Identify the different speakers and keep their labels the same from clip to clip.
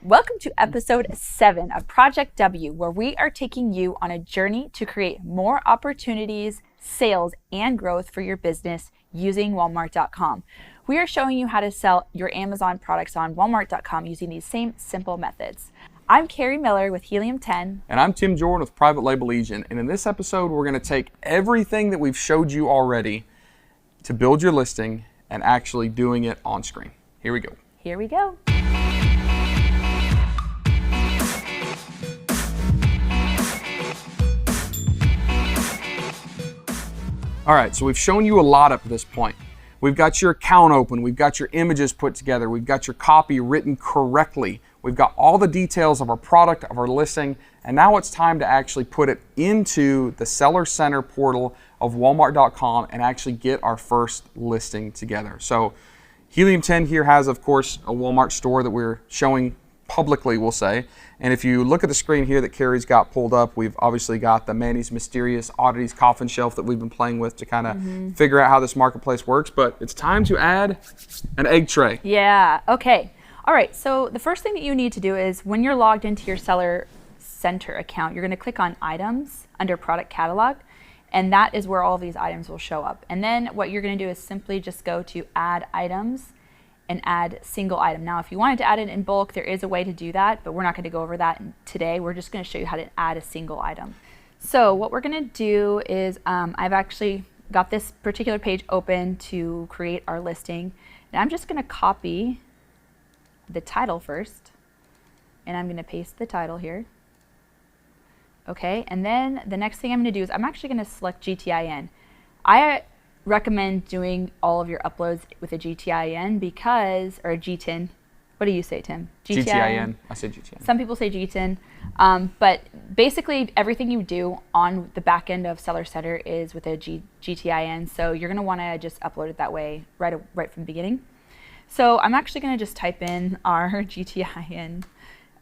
Speaker 1: Welcome to episode 7 of Project W, where we are taking you on a journey to create more opportunities, sales, and growth for your business using Walmart.com. We are showing you how to sell your Amazon products on Walmart.com using these same simple methods. I'm Carrie Miller with Helium 10.
Speaker 2: And I'm Tim Jordan with Private Label Legion. And in this episode, we're going to take everything that we've showed you already to build your listing and actually doing it on screen. Here we go.
Speaker 1: Here we go.
Speaker 2: All right, so we've shown you a lot up to this point. We've got your account open, we've got your images put together, we've got your copy written correctly, we've got all the details of our product, of our listing, and now it's time to actually put it into the Seller Center portal of Walmart.com and actually get our first listing together. So Helium 10 here has, of course, a Walmart store that we're showing publicly, we'll say. And if you look at the screen here that Carrie's got pulled up, we've obviously got the Manny's Mysterious Oddities coffin shelf that we've been playing with to kind of figure out how this marketplace works. But it's time to add an egg tray.
Speaker 1: Yeah, okay. All right, so the first thing that you need to do is when you're logged into your Seller Center account, you're going to click on Items under Product Catalog, and that is where all of these items will show up. And then what you're going to do is simply just go to Add Items and add single item. Now, if you wanted to add it in bulk, there is a way to do that, but we're not going to go over that today. We're just going to show you how to add a single item. So what we're going to do is I've actually got this particular page open to create our listing. And I'm just going to copy the title first, and I'm going to paste the title here. Okay, and then the next thing I'm going to do is I'm actually going to select GTIN. I recommend doing all of your uploads with a GTIN because, or a GTIN. What do you say, Tim?
Speaker 2: GTIN. I say GTIN.
Speaker 1: Some people say GTIN. But basically everything you do on the back end of Seller Center is with a GTIN. So you're going to want to just upload it that way right from the beginning. So I'm actually going to just type in our GTIN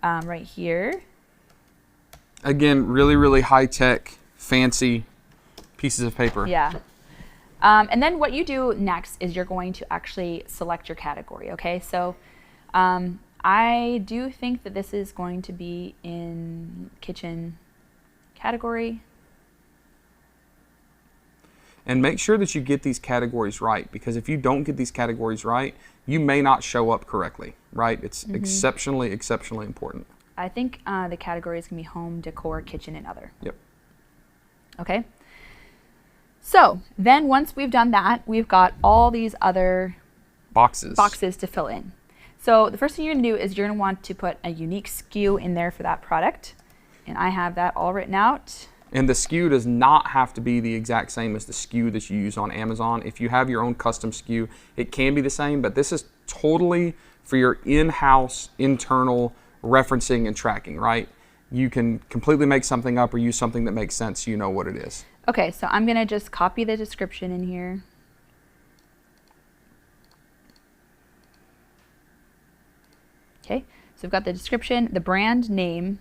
Speaker 1: right here.
Speaker 2: Again, really, really high-tech, fancy pieces of paper.
Speaker 1: Yeah. And then what you do next is you're going to actually select your category, okay? So I do think that this is going to be in kitchen category.
Speaker 2: And make sure that you get these categories right, because if you don't get these categories right, you may not show up correctly, right? It's exceptionally, exceptionally important.
Speaker 1: I think the category is going to be home, decor, kitchen, and other.
Speaker 2: Yep.
Speaker 1: Okay. So then once we've done that, we've got all these other boxes to fill in. So the first thing you're going to do is you're going to want to put a unique SKU in there for that product. And I have that all written out.
Speaker 2: And the SKU does not have to be the exact same as the SKU that you use on Amazon. If you have your own custom SKU, it can be the same, but this is totally for your in-house, internal referencing and tracking, right? You can completely make something up or use something that makes sense so you know what it is.
Speaker 1: Okay, so I'm going to just copy the description in here. Okay, so we've got the description. The brand name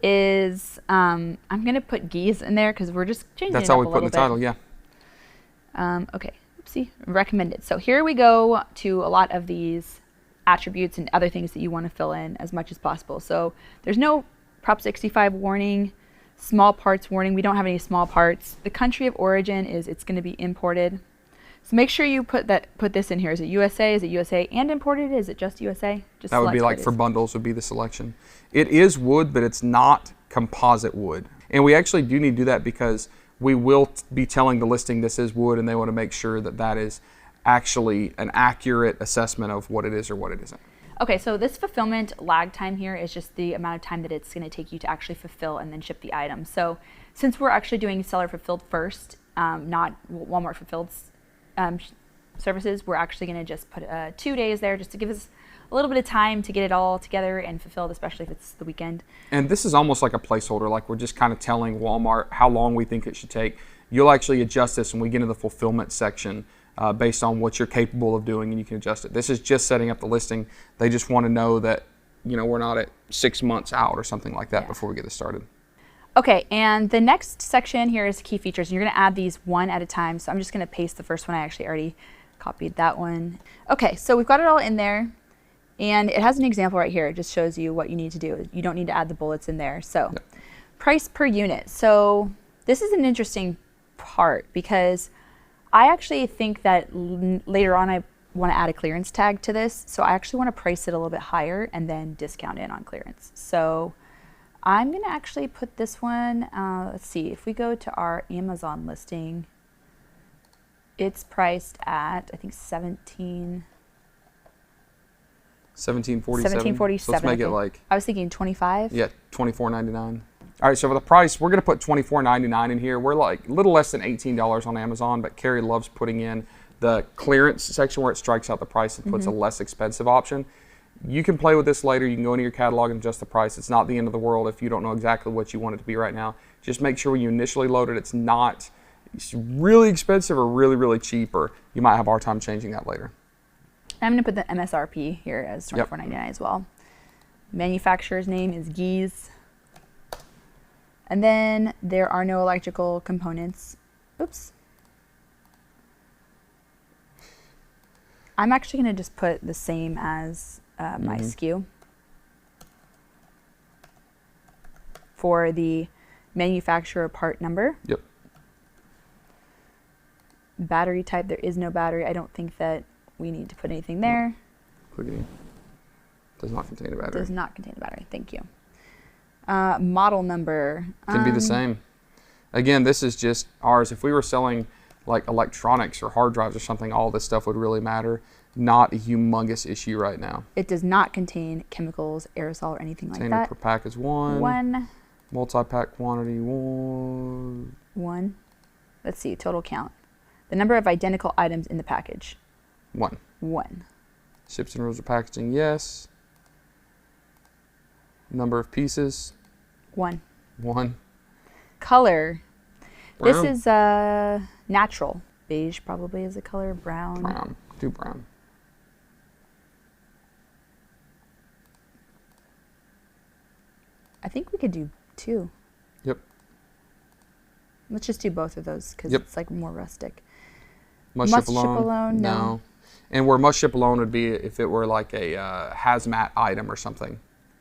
Speaker 1: is, I'm going to put Geese in there because we're just changing
Speaker 2: That's
Speaker 1: it up
Speaker 2: how we
Speaker 1: a
Speaker 2: put in
Speaker 1: little
Speaker 2: the title, yeah.
Speaker 1: Okay, oopsie, recommended. So here we go to a lot of these attributes and other things that you want to fill in as much as possible. So there's no Prop 65 warning, small parts warning. We don't have any small parts. The country of origin is it's going to be imported. So make sure you put this in here. Is it USA? Is it USA and imported? Is it just USA? Just
Speaker 2: that would be like for bundles would be the selection. It is wood, but it's not composite wood. And we actually do need to do that because we will be telling the listing this is wood, and they want to make sure that that is actually an accurate assessment of what it is or what it isn't.
Speaker 1: Okay, so this fulfillment lag time here is just the amount of time that it's going to take you to actually fulfill and then ship the item. So since we're actually doing seller fulfilled first, not Walmart fulfilled services, we're actually going to just put 2 days there just to give us a little bit of time to get it all together and fulfilled, especially if it's the weekend.
Speaker 2: And this is almost like a placeholder, like we're just kind of telling Walmart how long we think it should take. You'll actually adjust this when we get into the fulfillment section based on what you're capable of doing, and you can adjust it. This is just setting up the listing. They just want to know that, you know, we're not at 6 months out or something like that before we get this started.
Speaker 1: Okay, and the next section here is key features. And you're going to add these one at a time. So I'm just going to paste the first one. I actually already copied that one. Okay, so we've got it all in there. And it has an example right here. It just shows you what you need to do. You don't need to add the bullets in there. So
Speaker 2: Yep.
Speaker 1: price per unit. So this is an interesting part because I actually think that later on I want to add a clearance tag to this. So I actually want to price it a little bit higher and then discount it on clearance. So I'm going to actually put this one, let's see, if we go to our Amazon listing, it's priced at, I think,
Speaker 2: 1747. So let's make it like,
Speaker 1: I was thinking 25.
Speaker 2: yeah, $24.99. All right, so for the price, we're going to put $24.99 in here. We're like a little less than $18 on Amazon, but Carrie loves putting in the clearance section where it strikes out the price and puts a less expensive option. You can play with this later. You can go into your catalog and adjust the price. It's not the end of the world if you don't know exactly what you want it to be right now. Just make sure when you initially load it, it's not really expensive or really, really cheap, or you might have a hard time changing that later.
Speaker 1: I'm going to put the MSRP here as $24.99 as well. Manufacturer's name is Geese. And then there are no electrical components. Oops. I'm actually going to just put the same as my SKU for the manufacturer part number.
Speaker 2: Yep.
Speaker 1: Battery type, there is no battery. I don't think that we need to put anything there.
Speaker 2: Clickety. Does not contain a battery.
Speaker 1: Does not contain a battery. Thank you. Model number.
Speaker 2: Can be the same. Again, this is just ours. If we were selling like electronics or hard drives or something, all this stuff would really matter. Not a humongous issue right now.
Speaker 1: It does not contain chemicals, aerosol, or anything like
Speaker 2: Container
Speaker 1: that.
Speaker 2: per pack is 1.
Speaker 1: 1.
Speaker 2: Multi-pack quantity 1.
Speaker 1: 1. Let's see, total count. The number of identical items in the package.
Speaker 2: 1.
Speaker 1: 1.
Speaker 2: Ships and rules of packaging, yes. Number of pieces.
Speaker 1: 1.
Speaker 2: 1.
Speaker 1: Color.
Speaker 2: Brown.
Speaker 1: This is natural. Beige probably is the color. Brown.
Speaker 2: Brown. Do brown.
Speaker 1: I think we could do 2.
Speaker 2: Yep.
Speaker 1: Let's just do both of those because
Speaker 2: Yep.
Speaker 1: it's like more rustic.
Speaker 2: Must ship alone?
Speaker 1: No.
Speaker 2: And where must ship alone would be if it were like a hazmat item or something.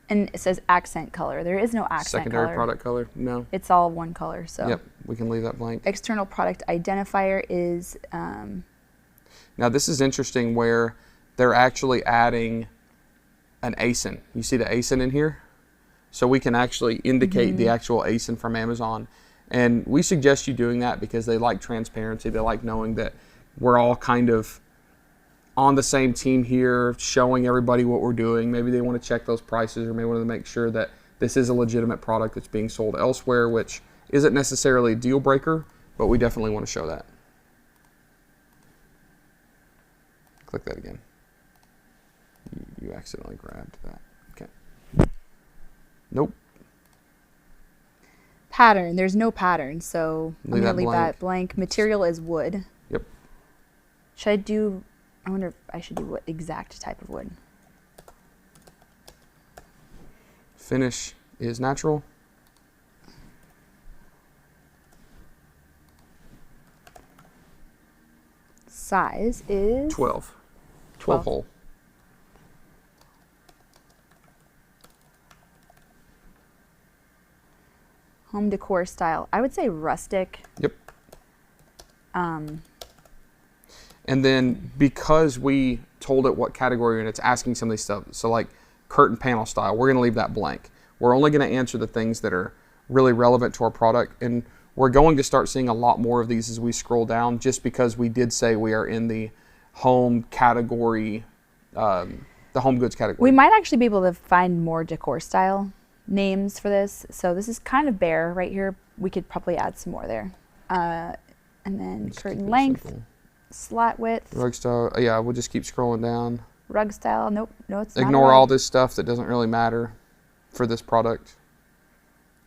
Speaker 1: And it says accent color. There is no accent
Speaker 2: Secondary
Speaker 1: color.
Speaker 2: product color? No.
Speaker 1: It's all one color. So
Speaker 2: Yep. We can leave that blank.
Speaker 1: external product identifier is
Speaker 2: Now this is interesting where they're actually adding an ASIN. You see the ASIN in here? So we can actually indicate the actual ASIN from Amazon. And we suggest you doing that because they like transparency. They like knowing that we're all kind of on the same team here, showing everybody what we're doing. Maybe they want to check those prices or maybe want to make sure that this is a legitimate product that's being sold elsewhere, which isn't necessarily a deal breaker, but we definitely want to show that. Click that again. You accidentally grabbed that. Okay. Nope.
Speaker 1: pattern. There's no pattern, so I'm
Speaker 2: Leave
Speaker 1: going to
Speaker 2: that
Speaker 1: leave
Speaker 2: blank.
Speaker 1: that blank. Material is wood.
Speaker 2: Yep.
Speaker 1: Should I do, I wonder if I should do what exact type of wood.
Speaker 2: Finish is natural.
Speaker 1: Size is
Speaker 2: 12. 12
Speaker 1: 12.
Speaker 2: hole.
Speaker 1: Home decor style. I would say rustic.
Speaker 2: Yep. And then because we told it what category and it's asking some of these stuff, so like curtain panel style, we're going to leave that blank. We're only going to answer the things that are really relevant to our product. And we're going to start seeing a lot more of these as we scroll down, just because we did say we are in the home category, the home goods category.
Speaker 1: We might actually be able to find more decor style names for this. So this is kind of bare right here. We could probably add some more there. And then
Speaker 2: Just
Speaker 1: curtain
Speaker 2: keep it
Speaker 1: length,
Speaker 2: simple.
Speaker 1: slat width,
Speaker 2: Rug style, yeah, we'll just keep scrolling down.
Speaker 1: rug style. Nope, no, it's not. a
Speaker 2: Ignore
Speaker 1: rug.
Speaker 2: all this stuff that doesn't really matter for this product.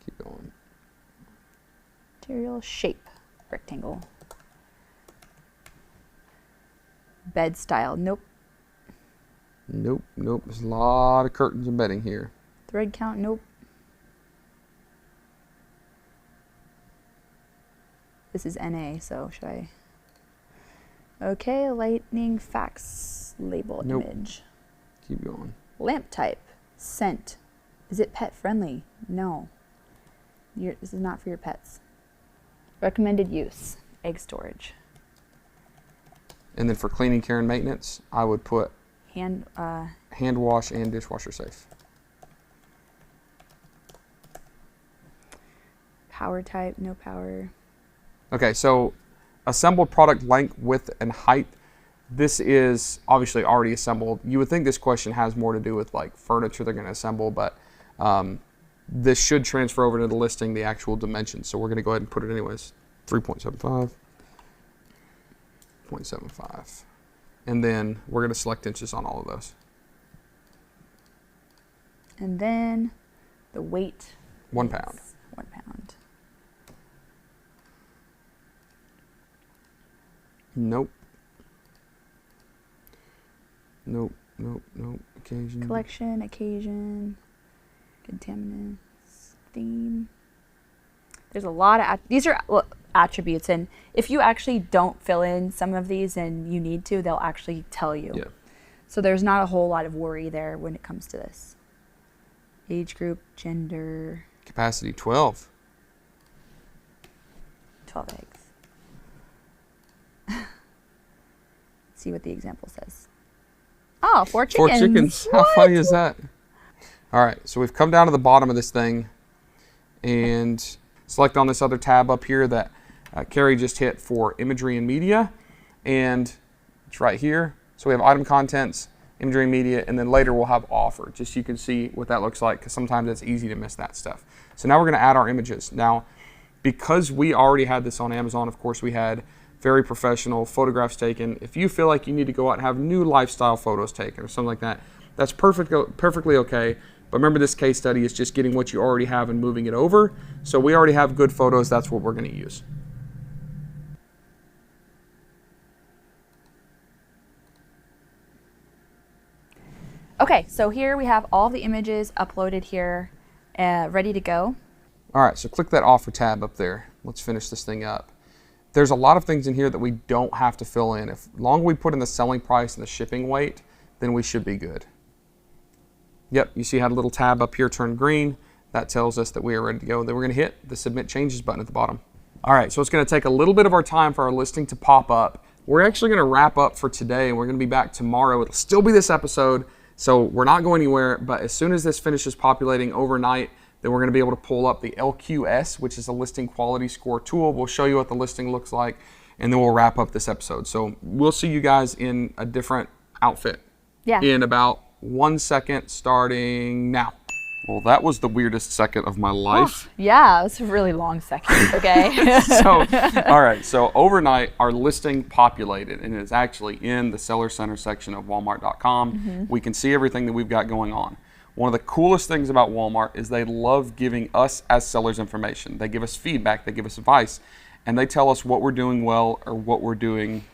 Speaker 2: Keep going.
Speaker 1: Material shape, rectangle. Bed style. Nope.
Speaker 2: Nope, nope. There's a lot of curtains and bedding here.
Speaker 1: Thread count. Nope. This is NA, so should I? Okay, lightning fax label
Speaker 2: Nope.
Speaker 1: image.
Speaker 2: Keep going.
Speaker 1: Lamp type, scent. Is it pet friendly? No. This is not for your pets. Recommended use, egg storage.
Speaker 2: And then for cleaning care and maintenance, I would put
Speaker 1: Hand
Speaker 2: wash and dishwasher safe.
Speaker 1: Power type, no power.
Speaker 2: Okay, so assembled product length, width, and height. This is obviously already assembled. You would think this question has more to do with like furniture they're going to assemble, but this should transfer over to the listing, the actual dimensions. So we're going to go ahead and put it anyways. 3.75, 0.75. And then we're going to select inches on all of those.
Speaker 1: And then the weight.
Speaker 2: 1 pound.
Speaker 1: 1 pound.
Speaker 2: Nope. Nope, nope, nope. Occasion.
Speaker 1: Collection, occasion, contaminants, theme. There's a lot of, these are attributes. And if you actually don't fill in some of these and you need to, they'll actually tell you.
Speaker 2: Yeah.
Speaker 1: So there's not a whole lot of worry there when it comes to this. Age group, gender.
Speaker 2: Capacity 12.
Speaker 1: 12 eggs. See what the example says. Oh, 4 chickens.
Speaker 2: 4 chickens. How funny is that? All right, so we've come down to the bottom of this thing and select on this other tab up here that Carrie just hit for imagery and media. And it's right here. So we have item contents, imagery and media, and then later we'll have offer, just so you can see what that looks like, because sometimes it's easy to miss that stuff. So now we're going to add our images. Now, because we already had this on Amazon, of course, we had very professional photographs taken. If you feel like you need to go out and have new lifestyle photos taken or something like that, that's perfectly okay. But remember, this case study is just getting what you already have and moving it over. So we already have good photos. That's what we're going to use.
Speaker 1: Okay, so here we have all the images uploaded here, ready to go.
Speaker 2: All right, so click that offer tab up there. Let's finish this thing up. There's a lot of things in here that we don't have to fill in. If long as we put in the selling price and the shipping weight, then we should be good. Yep, you see how the little tab up here turned green. That tells us that we are ready to go. Then we're going to hit the Submit Changes button at the bottom. All right, so it's going to take a little bit of our time for our listing to pop up. We're actually going to wrap up for today, and we're going to be back tomorrow. It'll still be this episode, so we're not going anywhere. But as soon as this finishes populating overnight, then we're going to be able to pull up the LQS, which is a listing quality score tool. We'll show you what the listing looks like, and then we'll wrap up this episode. So we'll see you guys in a different outfit in about 1 second starting now. Well, that was the weirdest second of my life.
Speaker 1: Oh, yeah, it's a really long second, okay?
Speaker 2: All right, so overnight our listing populated, and it's actually in the Seller Center section of Walmart.com.
Speaker 1: Mm-hmm.
Speaker 2: We can see everything that we've got going on. One of the coolest things about Walmart is they love giving us as sellers information. They give us feedback, they give us advice, and they tell us what we're doing well or what we're doing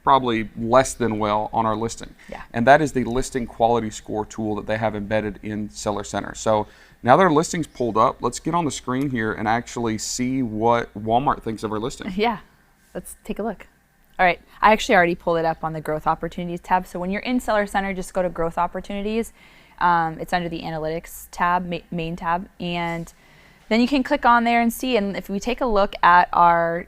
Speaker 2: probably less than well on our listing.
Speaker 1: Yeah.
Speaker 2: And that is the listing quality score tool that they have embedded in Seller Center. So now that our listing's pulled up, let's get on the screen here and actually see what Walmart thinks of our listing.
Speaker 1: Yeah, let's take a look. All right, I actually already pulled it up on the Growth Opportunities tab. So when you're in Seller Center, just go to Growth Opportunities. It's under the Analytics tab, main tab, and then you can click on there and see. And if we take a look at our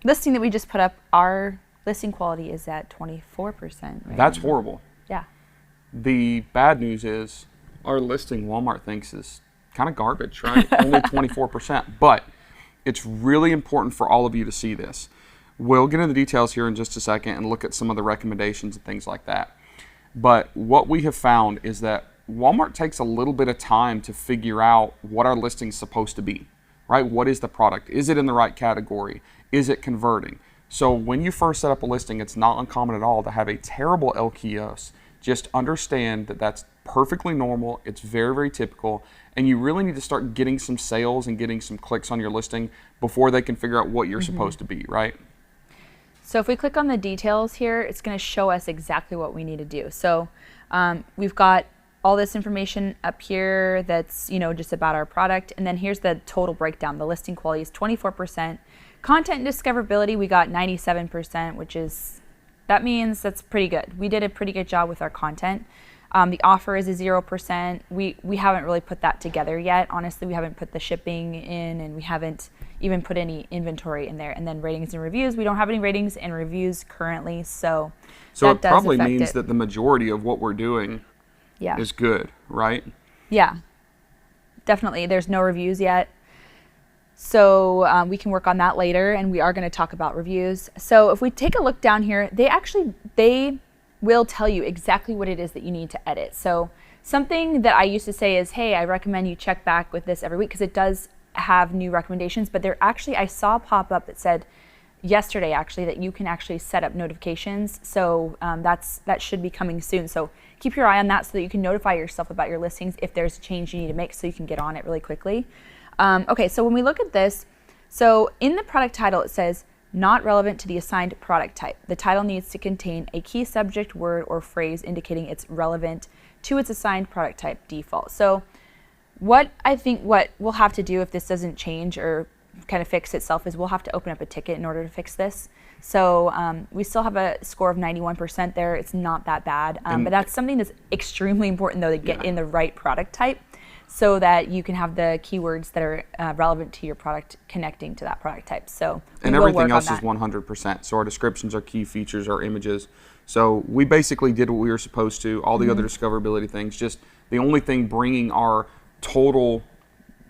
Speaker 1: listing that we just put up, our listing quality is at 24%. Right?
Speaker 2: That's horrible.
Speaker 1: Yeah.
Speaker 2: The bad news is our listing Walmart thinks is kind of garbage, right? Only 24%. But it's really important for all of you to see this. We'll get into the details here in just a second and look at some of the recommendations and things like that. But what we have found is that Walmart takes a little bit of time to figure out what our listing is supposed to be, right? What is the product? Is it in the right category? Is it converting? So when you first set up a listing, it's not uncommon at all to have a terrible LQS. Just understand that that's perfectly normal. It's very, very typical. And you really need to start getting some sales and getting some clicks on your listing before they can figure out what you're supposed to be, right?
Speaker 1: So if we click on the details here, it's going to show us exactly what we need to do. So we've got all this information up here that's, just about our product. And then here's the total breakdown. The listing quality is 24%. Content and discoverability, we got 97%, that means that's pretty good. We did a pretty good job with our content. The offer is a 0%. We haven't really put that together yet. Honestly, we haven't put the shipping in, and we haven't even put any inventory in there. And then ratings and reviews. We don't have any ratings and reviews currently, so
Speaker 2: So
Speaker 1: that
Speaker 2: it
Speaker 1: does
Speaker 2: probably
Speaker 1: affect
Speaker 2: means
Speaker 1: it.
Speaker 2: that the majority of what we're doing
Speaker 1: Yeah.
Speaker 2: is good, right?
Speaker 1: Yeah, definitely. There's no reviews yet. So we can work on that later, and we are going to talk about reviews. So if we take a look down here, they will tell you exactly what it is that you need to edit. So something that I used to say is, hey, I recommend you check back with this every week, because it does have new recommendations. But I saw a pop-up that said yesterday actually that you can actually set up notifications. So that should be coming soon. So keep your eye on that so that you can notify yourself about your listings if there's a change you need to make, so you can get on it really quickly. Okay, so when we look at this, so in the product title it says not relevant to the assigned product type. The title needs to contain a key subject word or phrase indicating it's relevant to its assigned product type default. So what we'll have to do if this doesn't change or kind of fix itself is we'll have to open up a ticket in order to fix this. So we still have a score of 91% there. It's not that bad, but that's something that's extremely important though, to get in the right product type, so that you can have the keywords that are relevant to your product connecting to that product type. So
Speaker 2: and everything else is 100%. So our descriptions, our key features, our images. So we basically did what we were supposed to. All the other discoverability things, just the only thing bringing our total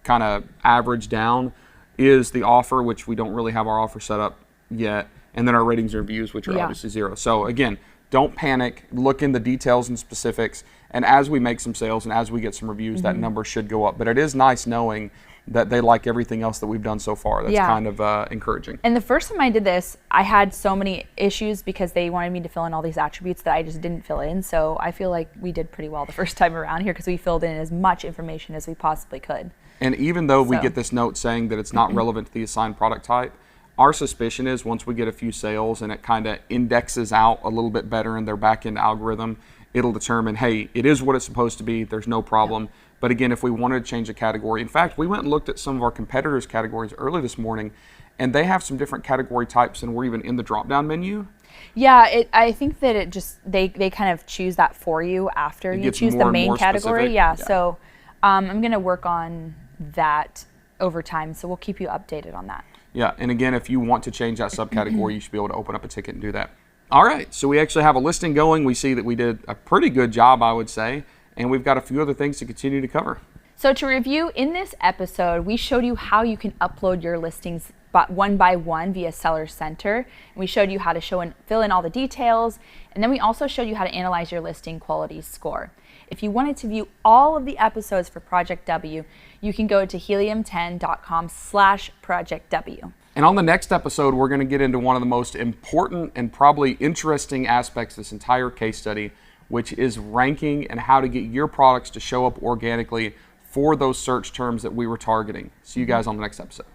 Speaker 2: kind of average down is the offer, which we don't really have our offer set up yet, and then our ratings and reviews, which are obviously 0. So again, don't panic. Look in the details and specifics, and as we make some sales and as we get some reviews, that number should go up. But it is nice knowing that they like everything else that we've done so far. That's kind of encouraging.
Speaker 1: And the first time I did this, I had so many issues because they wanted me to fill in all these attributes that I just didn't fill in. So I feel like we did pretty well the first time around here, because we filled in as much information as we possibly could.
Speaker 2: And even though we get this note saying that it's not relevant to the assigned product type, our suspicion is once we get a few sales and it kind of indexes out a little bit better in their back-end algorithm, it'll determine, hey, it is what it's supposed to be. There's no problem. But again, if we wanted to change a category, in fact, we went and looked at some of our competitors' categories early this morning, and they have some different category types, and we're even in the drop-down menu.
Speaker 1: Yeah, I think that it just they kind of choose that for you after you choose the main category. Yeah, so I'm going to work on that over time, so we'll keep you updated on that.
Speaker 2: Yeah, and again, if you want to change that subcategory, you should be able to open up a ticket and do that. All right, so we actually have a listing going. We see that we did a pretty good job, I would say, and we've got a few other things to continue to cover.
Speaker 1: So to review, in this episode, we showed you how you can upload your listings one by one via Seller Center. And we showed you how to fill in all the details, and then we also showed you how to analyze your listing quality score. If you wanted to view all of the episodes for Project W, you can go to helium10.com/Project W.
Speaker 2: And on the next episode, we're going to get into one of the most important and probably interesting aspects of this entire case study, which is ranking and how to get your products to show up organically for those search terms that we were targeting. See you guys on the next episode.